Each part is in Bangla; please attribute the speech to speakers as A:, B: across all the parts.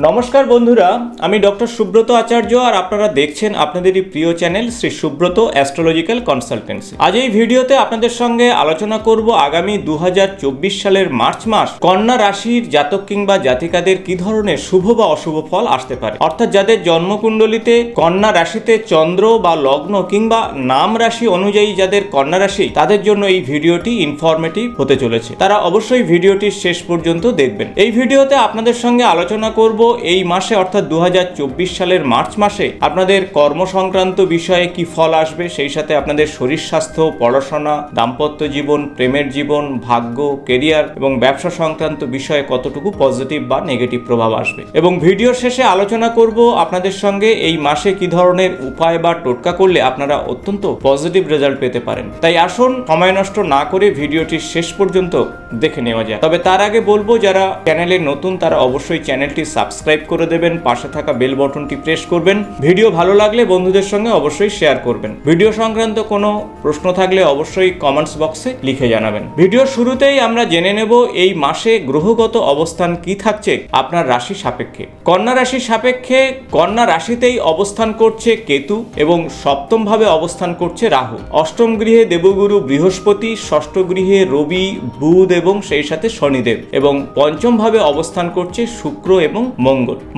A: নমস্কার বন্ধুরা, আমি ডক্টর সুব্রত আচার্য আর আপনারা দেখছেন আপনাদেরই প্রিয় channel Shri Subrata astrological consultancy. আজ এই ভিডিওতে আপনাদের সঙ্গে আলোচনা করব আগামী 2024 সালের মার্চ মাস কন্যা রাশির জাতক কিংবা জাতিকাদের কি ধরনের শুভ বা অশুভ ফল আসতে পারে। অর্থাৎ যাদের জন্মকুণ্ডলিতে কন্যা রাশিতে চন্দ্র বা লগ্ন কিংবা নাম রাশি অনুযায়ী যাদের কন্যা রাশি, তাদের জন্য এই ভিডিওটি ইনফরমেটিভ হতে চলেছে। তারা অবশ্যই ভিডিওটি শেষ পর্যন্ত দেখবেন। এই ভিডিওতে আপনাদের সঙ্গে আলোচনা করব এই মাসে অর্থাৎ 2024 সালের মার্চ মাসে আপনাদের কর্ম সংক্রান্ত বিষয়ে কি ফল আসবে, সেই সাথে আপনাদের শরীর স্বাস্থ্য, পড়াশোনা, দাম্পত্য জীবন, প্রেমের জীবন, ভাগ্য, কেরিয়ার এবং ব্যবসা সংক্রান্ত বিষয়ে কতটুকু পজিটিভ বা নেগেটিভ প্রভাব আসবে। এবং ভিডিওর শেষে আলোচনা করব আপনাদের সঙ্গে এই মাসে কি ধরনের উপায় বা টোটকা করলে আপনারা অত্যন্ত পজিটিভ রেজাল্ট পেতে পারেন। তাই আসুন সময় নষ্ট না করে ভিডিওটি শেষ পর্যন্ত দেখে নেওয়া যায়। তবে তার আগে বলবো, যারা চ্যানেলে নতুন তারা অবশ্যই চ্যানেলটি সাবস্ক্রাইব করে দেবেন, পাশে থাকা বেল বাটনটি প্রেস করবেন। ভিডিও ভালো লাগলে বন্ধুদের সঙ্গে অবশ্যই শেয়ার করবেন। ভিডিও সংক্রান্ত কোনো প্রশ্ন থাকলে অবশ্যই কমেন্টস বক্সে লিখে জানাবেন। ভিডিওর শুরুতেই আমরা জেনে নেব এই মাসে গ্রহগত অবস্থান কি থাকছে আপনার রাশি সাপেক্ষে। কন্যা রাশির সাপেক্ষে কন্যা রাশিতেই অবস্থান করছে কেতু এবং সপ্তম ভাবে অবস্থান করছে রাহু। অষ্টম গৃহে দেবগুরু বৃহস্পতি, ষষ্ঠ গৃহে রবি, বুধ এবং সেই সাথে শনিদেব, এবং পঞ্চম ভাবে অবস্থান করছে শুক্র এবং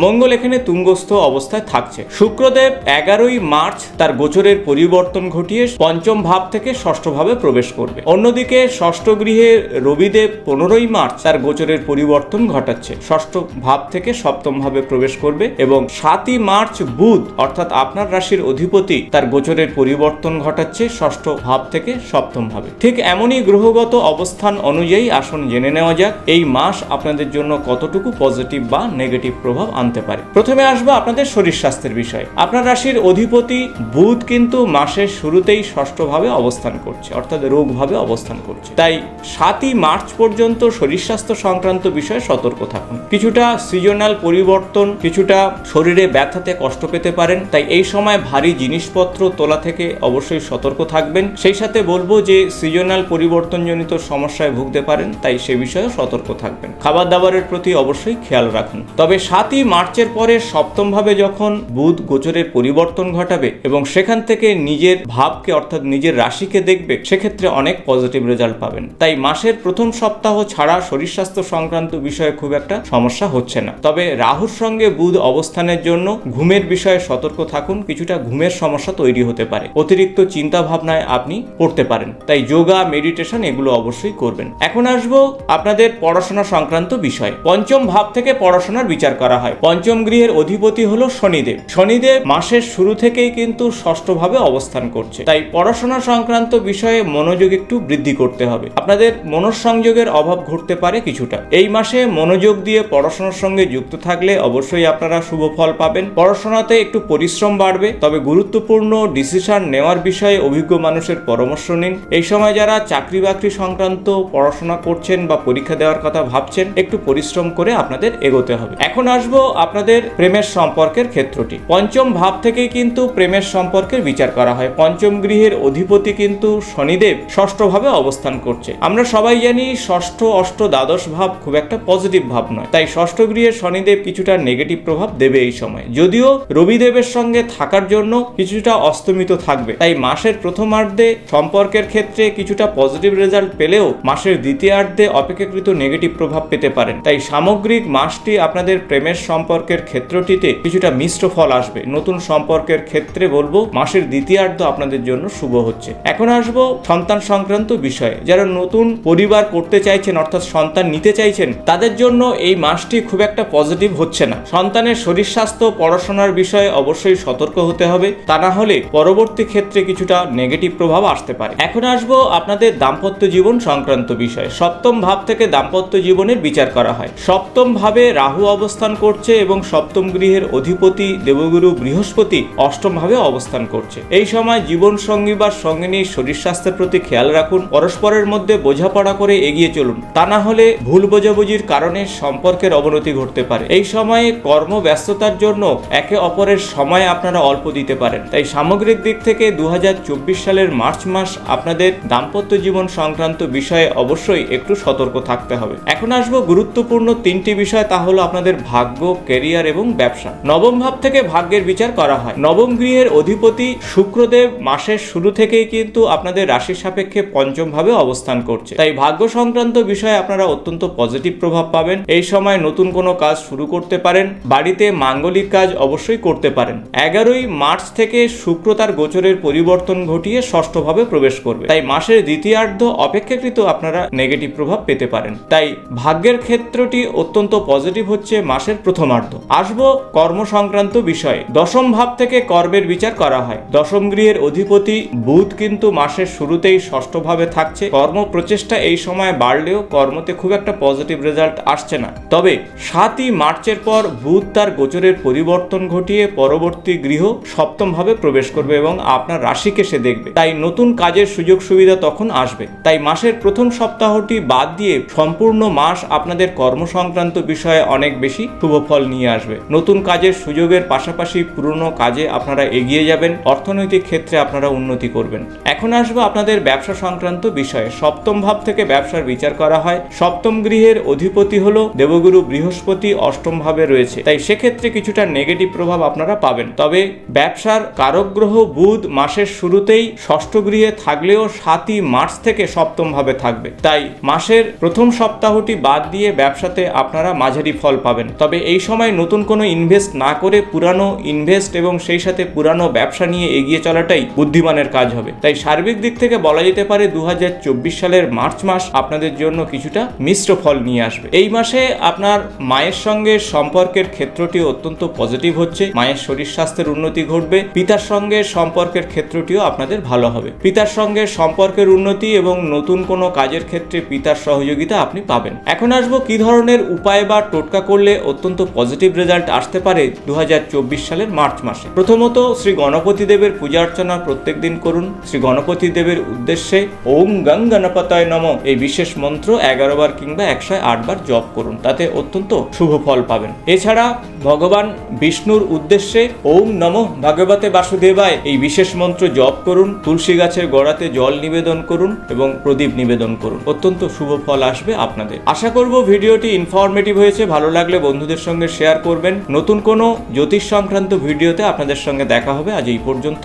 A: মঙ্গল এখানে তুঙ্গস্থ অবস্থায় থাকছে। শুক্রদেব 11ই মার্চ তার গোচরের পরিবর্তন ঘটিয়ে পঞ্চম ভাব থেকে ষষ্ঠ ভাবে প্রবেশ করবে। অন্যদিকে ষষ্ঠ গৃহে রবিদেব 15ই মার্চ তার গোচরের পরিবর্তন ঘটাচ্ছে, ষষ্ঠ ভাব থেকে সপ্তম ভাবে প্রবেশ করবে। এবং 7ই মার্চ বুধ অর্থাৎ আপনার রাশির অধিপতি তার গোচরের পরিবর্তন ঘটাচ্ছে, ষষ্ঠ ভাব থেকে সপ্তম ভাবে। ঠিক এমনই গ্রহগত অবস্থান অনুযায়ী আসুন জেনে নেওয়া যাক এই মাস আপনাদের জন্য কতটুকু পজিটিভ বা নেগেটিভ প্রভাব আনতে পারে। প্রথমে আসবো আপনাদের শরীর স্বাস্থ্যের বিষয়ে। আপনার রাশির অধিপতি বুধ কিন্তু মাসের শুরুতেই ষষ্ঠ ভাবে অবস্থান করছে, অর্থাৎ রোগ ভাবে অবস্থান করছে। তাই 7ই মার্চ পর্যন্ত শরীর স্বাস্থ্য সংক্রান্ত বিষয়ে সতর্ক থাকুন। কিছুটা সিজনাল পরিবর্তন, কিছুটা শরীরে ব্যথাতে কষ্ট পেতে পারেন, তাই এই সময় ভারী জিনিসপত্র তোলা থেকে অবশ্যই সতর্ক থাকবেন। সেই সাথে বলবো যে সিজনাল পরিবর্তনজনিত সমস্যায় ভুগতে পারেন, তাই সে বিষয়ে সতর্ক থাকবেন। খাবার দাবারের প্রতি অবশ্যই খেয়াল রাখুন। তবে 7ই মার্চের পরে সপ্তম ভাবে যখন বুধ গোচরের পরিবর্তন ঘটাবে এবং সেখান থেকে নিজের ভাবকে অর্থাৎ নিজের রাশিকে দেখবে, সেক্ষেত্রে অনেক পজিটিভ রেজাল্ট পাবেন। তাই মাসের প্রথম সপ্তাহ ছাড়া শরীর স্বাস্থ্য সংক্রান্ত বিষয়ে খুব একটা সমস্যা হচ্ছে না। তবে রাহুর সঙ্গে বুধ অবস্থানের জন্য ঘুমের বিষয়ে সতর্ক থাকুন। কিছুটা ঘুমের সমস্যা তৈরি হতে পারে, অতিরিক্ত চিন্তা ভাবনায় আপনি পড়তে পারেন, তাই যোগা, মেডিটেশন এগুলো অবশ্যই করবেন। এখন আসবো আপনাদের পড়াশোনা সংক্রান্ত বিষয়। পঞ্চম ভাব থেকে পড়াশোনার বিচার করা হয়। পঞ্চম গৃহের অধিপতি হলো শনিদেব। শনিদেব মাসের শুরু থেকেই কিন্তু ষষ্ঠ ভাবে অবস্থান করছে, তাই পড়াশোনা সংক্রান্ত বিষয়ে মনোযোগ একটু বৃদ্ধি করতে হবে। আপনাদের মনঃসংযোগের অভাব ঘটতে পারে কিছুটা। এই মাসে মনোযোগ দিয়ে পড়াশোনার সঙ্গে যুক্ত থাকলে অবশ্যই আপনারা শুভ ফল পাবেন। পড়াশোনাতে একটু পরিশ্রম বাড়বে, তবে গুরুত্বপূর্ণ ডিসিশন নেওয়ার বিষয়ে অভিজ্ঞ মানুষের পরামর্শ নিন। এই সময় যারা চাকরি বাকরি সংক্রান্ত পড়াশোনা করছেন বা পরীক্ষা দেওয়ার কথা ভাবছেন, একটু পরিশ্রম করে আপনাদের এগোতে হবে। এখন আসবো আপনাদের প্রেমের সম্পর্কের ক্ষেত্রটি। পঞ্চম ভাব থেকেই কিন্তু প্রেমের সম্পর্কের বিচার করা হয়। পঞ্চম গৃহের অধিপতি কিন্তু শনিদেব ষষ্ঠ ভাবে অবস্থান করছে। আমরা সবাই জানি ষষ্ঠ, অষ্ট, দ্বাদশ ভাব খুব একটা পজিটিভ ভাব নয়, তাই ষষ্ঠ গৃহের শনিদেব কিছুটা নেগেটিভ প্রভাব দেবে এই সময়। যদিও রবিদেবের সঙ্গে থাকার জন্য কিছুটা অস্তমিত থাকবে, তাই মাসের প্রথমার্ধে সম্পর্কের ক্ষেত্রে কিছুটা পজিটিভ রেজাল্ট পেলেও মাসের দ্বিতীয়ার্ধে অপেক্ষাকৃত নেগেটিভ প্রভাব পেতে পারেন। তাই সামগ্রিক মাসটি আপনাদের প্রেমের সম্পর্কের ক্ষেত্রটিতে কিছুটা মিশ্র ফল আসবে। নতুন সম্পর্কের ক্ষেত্রে বলবো মাসের দ্বিতীয়ার্ধ আপনাদের জন্য শুভ হচ্ছে। এখন আসবো সন্তান সংক্রান্ত বিষয়ে। যারা নতুন পরিবার করতে চাইছেন অর্থাৎ সন্তান নিতে চাইছেন, তাদের জন্য এই মাসটি খুব একটা পজিটিভ হচ্ছে না। সন্তানের শরীর স্বাস্থ্য, পড়াশোনার বিষয়ে অবশ্যই সতর্ক হতে হবে, তা না হলে পরবর্তী ক্ষেত্রে কিছুটা নেগেটিভ প্রভাব আসতে পারে। এখন আসবো আপনাদের দাম্পত্য জীবন সংক্রান্ত বিষয়। সপ্তম ভাব থেকে দাম্পত্য জীবনের বিচার করা হয়। সপ্তম ভাবে রাহু অবস্থান করছে এবং সপ্তম গৃহের অধিপতি দেবগুরু বৃহস্পতি অষ্টম ভাবে অবস্থান করছে। এই সময় জীবন সঙ্গী বা সঙ্গিনীর শরীর স্বাস্থ্যের প্রতি খেয়াল রাখুন। পরস্পরের মধ্যে বোঝাপড়া করে এগিয়ে চলুন, তা না হলে ভুল বোঝাবুঝির কারণে সম্পর্কের অবনতি ঘটতে পারে। এই সময়ে কর্মব্যস্ততার জন্য একে অপরের সময় আপনারা অল্প দিতে পারেন। তাই সামগ্রিক দিক থেকে 2024 সালের মার্চ মাস আপনাদের দাম্পত্য জীবন সংক্রান্ত বিষয়ে অবশ্যই একটু সতর্ক থাকতে হবে। এখন আসবো গুরুত্বপূর্ণ তিনটি বিষয়, তা হলো আপনাদের ভাগ্য, ক্যারিয়ার এবং ব্যবসা। নবম ভাব থেকে ভাগ্যের বিচার করা হয়। নবম গৃহের অধিপতি শুক্রদেব মাসের শুরু থেকেই কিন্তু আপনাদের রাশির সাপেক্ষে পঞ্চম ভাবে অবস্থান করছে, তাই ভাগ্য সংক্রান্ত বিষয়ে আপনারা অত্যন্ত পজিটিভ প্রভাব পাবেন। এই সময় নতুন কোনো কাজ শুরু করতে পারেন, বাড়িতে মাঙ্গলিক কাজ অবশ্যই করতে পারেন। 11ই মার্চ থেকে শুক্র তার গোচরের পরিবর্তন ঘটিয়ে ষষ্ঠ ভাবে প্রবেশ করবে, তাই মাসের দ্বিতীয়ার্ধ অপেক্ষাকৃত আপনারা নেগেটিভ প্রভাব পেতে পারেন। তাই ভাগ্যের ক্ষেত্রটি অত্যন্ত পজিটিভ হচ্ছে মাসের প্রথমার্ধ। আসবো কর্ম সংক্রান্ত বিষয়ে। দশম ভাব থেকে কর্মের বিচার করা হয়। দশম গৃহের অধিপতি বুধ কিন্তু মাসের শুরুতেই ষষ্ঠ ভাবে থাকছে। কর্ম প্রচেষ্টা এই সময় বাড়লেও কর্মতে খুব একটা পজিটিভ রেজাল্ট আসছে না। তবে 7ই মার্চের পর বুধ তার গোচরের পরিবর্তন ঘটিয়ে পরবর্তী গৃহ সপ্তম ভাবে প্রবেশ করবে এবং আপনার রাশিকে সে দেখবে, তাই নতুন কাজের সুযোগ সুবিধা তখন আসবে। তাই মাসের প্রথম সপ্তাহটি বাদ দিয়ে সম্পূর্ণ মাস আপনাদের কর্ম সংক্রান্ত বিষয়ে অনেক বেশি শুভ ফল নিয়ে আসবে। নতুন কাজের সুযোগের পাশাপাশি পুরনো কাজে আপনারা এগিয়ে যাবেন, অর্থনৈতিক ক্ষেত্রে আপনারা উন্নতি করবেন। এখন আসবো আপনাদের ব্যবসা সংক্রান্ত বিষয়ে। সপ্তম ভাব থেকে ব্যবসার বিচার করা হয়। সপ্তম গৃহের অধিপতি হলো দেবগুরু বৃহস্পতি, অষ্টম ভাবে রয়েছে, তাই সেক্ষেত্রে কিছুটা নেগেটিভ প্রভাব আপনারা পাবেন। তবে ব্যবসার কারক গ্রহ বুধ মাসের শুরুতেই ষষ্ঠ গৃহে থাকলেও 7ই মার্চ থেকে সপ্তম ভাবে থাকবে, তাই মাসের প্রথম সপ্তাহটি বাদ দিয়ে ব্যবসাতে আপনারা মাঝারি ফল পাবেন। তবে এই সময় নতুন কোনো ইনভেস্ট না করে পুরানো ইনভেস্ট এবং সেই সাথে পুরানো ব্যবসা নিয়ে এগিয়ে চলাটাই বুদ্ধিমানের কাজ হবে। তাই সার্বিক দিক থেকে বলা যেতে পারে 2024 সালের মার্চ মাস আপনাদের জন্য কিছুটা মিশ্র ফল নিয়ে আসবে। এই মাসে আপনার মায়ের সঙ্গে সম্পর্কের ক্ষেত্রটি অত্যন্ত পজিটিভ হচ্ছে। মায়ের শরীর স্বাস্থ্যের উন্নতি ঘটবে। পিতার সঙ্গে সম্পর্কের ক্ষেত্রটিও আপনাদের ভালো হবে। পিতার সঙ্গে সম্পর্কের উন্নতি এবং নতুন কোনো কাজের ক্ষেত্রে পিতার সহযোগিতা আপনি পাবেন। এখন আসবো কি ধরনের উপায় বা টোটকা করলে অত্যন্ত পজিটিভ রেজাল্ট আসতে পারে 2024 সালের মার্চ মাসে। প্রথমত শ্রী গণপতি দেবের পূজা অর্চনা প্রত্যেক দিন করুন। শ্রী গণপতি দেবের উদ্দেশ্যে ওম গং গণপতায় নমঃ এই বিশেষ মন্ত্র 11 বার কিংবা 108 বার জপ করুন, তাতে অত্যন্ত শুভ ফল পাবেন। এছাড়া ভগবান বিষ্ণুর উদ্দেশ্যে ওম নমঃ ভগবতে বাসুদেবায় এই বিশেষ মন্ত্র জপ করুন। তুলসী গাছের গোড়াতে জল নিবেদন করুন এবং প্রদীপ নিবেদন করুন, অত্যন্ত শুভ ফল আসবে আপনাদের। আশা করব ভিডিওটি ইনফরমেটিভ হয়েছে। ভালো লাগলে বন্ধুদের সঙ্গে শেয়ার করবেন। নতুন কোনো জ্যোতিষ সংক্রান্ত ভিডিওতে আপনাদের সঙ্গে দেখা হবে। আজ এই পর্যন্ত,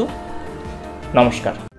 A: নমস্কার।